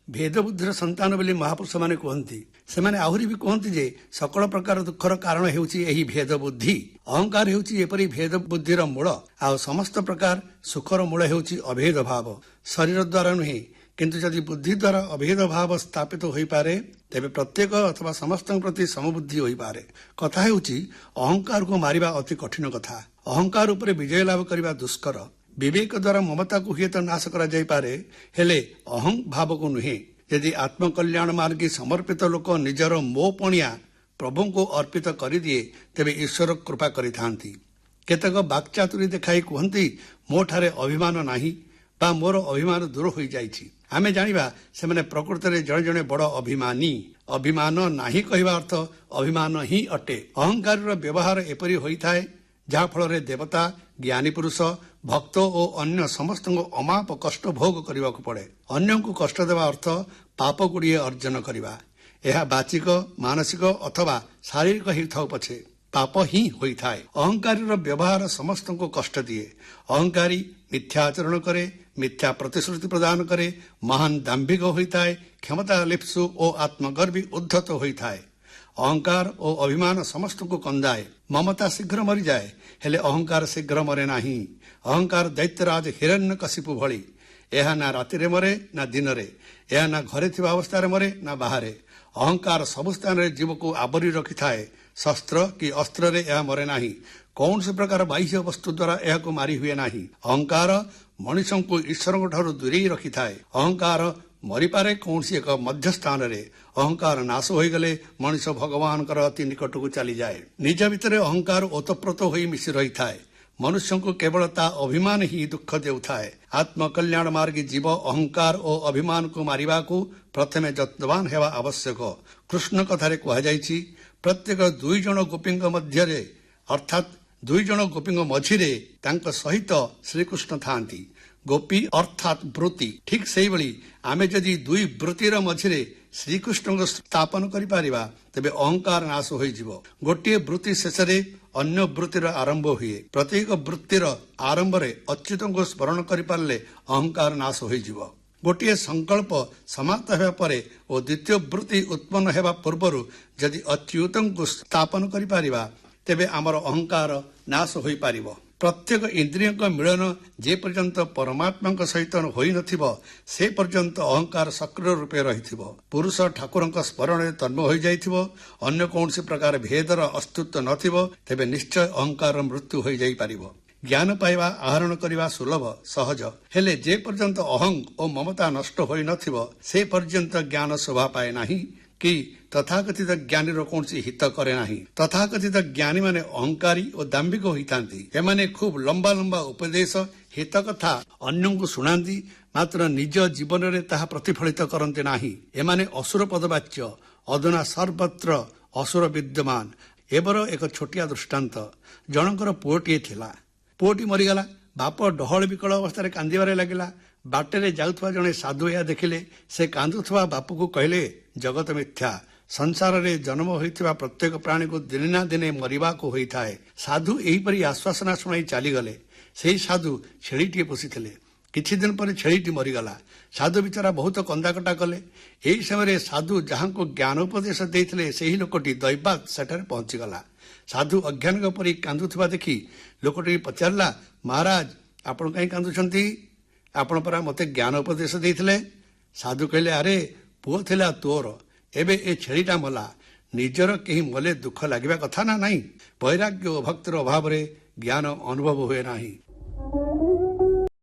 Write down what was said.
भेद बुद्धिर संतान बोली महापुरुष माने कहती से आहरी भी कहती जे सकल प्रकार दुखर कारण हेउची एही भेद बुद्धि। अहंकार हेउची एपरी भेद बुद्धिर मूल। आ समस्त प्रकार सुखर मूल हेउची अभेद भाव। शरीर द्वारा नुहे किंतु जदि बुद्धि द्वारा अभेद भाव स्थापित हो पारे तेबे प्रत्येक अथवा समस्त प्रति समबुद्धि हो पारे। कथा हेउची अहंकार को मारिबा अति कठिन कथा। अहंकार उपरे विजय लाभ करबा दुष्कर। विवेक द्वारा ममता को हुए तो नाश करा जाय पारे हेले अहं भाव को नुहे। यदि आत्मकल्याण मार्गी समर्पित लोक निजर मोपणिया प्रभु को अर्पित कर दिए तेबे ईश्वर कृपा करिथांती। केतक बाक्चातुरी देखाई कहती मो ठारे अभिमान नाही बा मोर अभिमान दूर हो जाइछि। आमे जानिबा से माने प्रकृति रे जणे जणे बड़ अभिमानी। अभिमान नाही कहवा अर्थ अभिमान ही अटे। अहंकार व्यवहार एपरी होइथाय जहा फल देवता ज्ञानी पुरुष भक्त और अन्य समस्त अमाप कष्ट भोग करने को पड़े। अन्य को कष्ट देवा अर्थ पाप गुड़िए अर्जन करवा। यह बाचिक मानसिक अथवा शारीरिक ही था पछे पाप ही होता है। अहंकारी व्यवहार समस्त को कष्ट दिए। अहंकारी मिथ्याचरण करे, मिथ्या प्रतिश्रुति प्रदान करे, महान दाम्भिक होता है, क्षमता लिप्सु और आत्मगर्वी उद्धत होता है। अहंकार और अभिमान समस्त को कंदाए। ममता शीघ्र मरी जाए हेले अहंकार शीघ्र मरे नाही। अहंकार दैत्यराज हिरण्यकशिपु भली। यह ना राति रे मरे ना दिन रे, यह ना घरे थिबा अवस्था रे मरे ना बाहरे। अहंकार सब स्थान रे जीव को आवरी रखि थाए। शस्त्र कि अस्त्र रे यह मरे नाही। कौन से प्रकार बाह्य वस्तु द्वारा यह को मारी हुए नाही। अहंकार मनुष्य को ईश्वर ठारू दूरेई रखि थाए। अहंकार मरीपारे कौन सी एक मध्य स्थान रे। अहंकार नाश हो गले मनुष्य भगवान अति निकट को चली जाए। निज भितर अहंकार ओतप्रोत हो मिशि रही थाए। मनुष्य को केवल ता अभिमान ही दुख देउथाए। आत्मकल्याण मार्गी जीव अहंकार और अभिमान को मारिबा को प्रथमे यत्नवान हेवा आवश्यक। कृष्ण कथारे कहा जाइछि प्रत्येक दुई जन गोपी मध्य अर्थात दुई जन गोपी मझिरे तांक सहित श्रीकृष्ण थांती। गोपी अर्थात वृत्ति। ठीक से भली आमे जदि दुई वृत्तिर मझिरे श्रीकृष्ण को स्थापन करि पारिबा तेबे अहंकार नाश होई जिवो। गोटिए वृत्ति शेषरे अन्य वृत्तिर आरंभ हुए। प्रत्येक वृत्तिर आरंभ रे अच्युत को स्मरण करि पारले अहंकार नाश होई जिवो। गोटिए संकल्प समाप्त हेबा परे और द्वितीय वृत्ति उत्पन्न हेबा पूर्वरु जदि अच्युत को स्थापन करि पारिबा तेबे आमर अहंकार नाश होई पारिबो। प्रत्येक इंद्रिय मिलन जे पर्यंत परमात्मा सहित होई नथिबो से पर्यंत अहंकार सक्रिय रूपे रहिथिबो। पुरुष ठाकुर स्मरण तन्म हो जाइथिबो, अन्य कौन प्रकार भेदर अस्तित्व नथिबो तेबे निश्चय अहंकार मृत्यु हो जाई पारिबो। ज्ञान पाइबा आहरण करने सुलभ सहज हेले जे पर्यंत अहं और ममता नष्ट होई नथिबो से पर्यंत ज्ञान शोभा पाए नाही कि तथाकथित ज्ञानी कौन हित करे नाही। तथाकथित ज्ञानी माने अहंकारी और दाम्भिक होइतांती। एमाने खूब लंबा लंबा उपदेश हित कथा अन्य को शुणांती मात्र निज जीवन रे ताहा प्रतिफलित करते नाही। एमाने असुर पदवाच्य अधुना सर्वत्र असुर विद्यमान। एबर एक छोटिया दृष्टांत। जनकर पुओटीए थिला। पुओटी मरीगला। बाप डहल विकल अवस्था कांदिबारे लागिला। बाटेरे जाउथवा जणे साधु या देखिले। से कांदुथवा बापू को कहले जगत मिथ्या। संसार रे जन्म होइथिबा प्रत्येक प्राणी को दिने ना दिने मरिबा को होइथाए। साधु एहीपरि आश्वासना शुणाई चलीगले। से साधु छेड़ीटीए पोषिथिले। किछि दिन पर छेड़ीटी मरीगला। साधु बिचारा बहुत कंदाकटा कले। एही समय साधु जहां को ज्ञान उपदेश देइथिले सेही लोकटी दैवात सेठारे पहुंचीगला। साधु अज्ञान परि कांदुथिबा देखि लोकटी पचारला महाराज आपण कहीं कांदुछंती? आपण परा मते ज्ञान उपदेश देइथिले। साधु कहले अरे पुओ थिला तोर एबे ए छेड़ीटा मला। निजर केही मले दुख लागिबा कथा ना नहीं। वैराग्य और भक्तिर अभाव रे ज्ञान अनुभव हुए नाही।